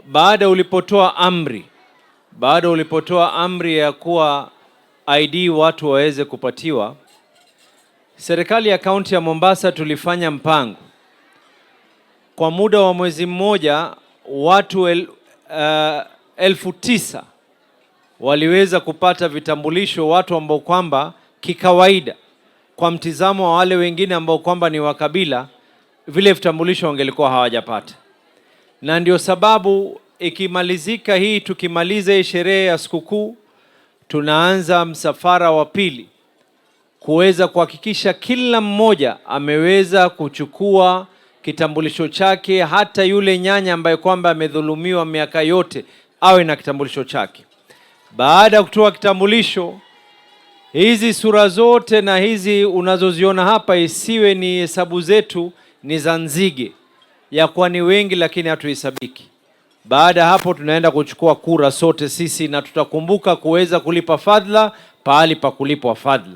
baada ulipotoa amri ya kuwa ID watu waweze kupatiwa, serikali ya kaunti ya Mombasa tulifanya mpango kwa muda wa mwezi mmoja, watu 9,000 waliweza kupata vitambulisho, watu ambao kwamba kikawaida kwa mtizamo wa wale wengine ambao kwamba ni wa kabila, vile vitambulisho wangelikuwa hawajapata. Na ndio sababu ikimalizika hii, tukimaliza hii sherehe ya sikukuu, tunaanza msafara wa pili kuweza kuhakikisha kila mmoja ameweza kuchukua kitambulisho chake, hata yule nyanya ambaye kwamba amedhulumiwa miaka yote awe na kitambulisho chake. Baada ya kutoa kitambulisho, hizi sura zote na hizi unazoziona hapa isiwe ni hesabu zetu ni za nzige ya kuwa ni wengi lakini hatuhesabiki. Baada hapo tunaenda kuchukua kura sote sisi, na tutakumbuka kuweza kulipa fadhila pahali pa kulipwa fadhila.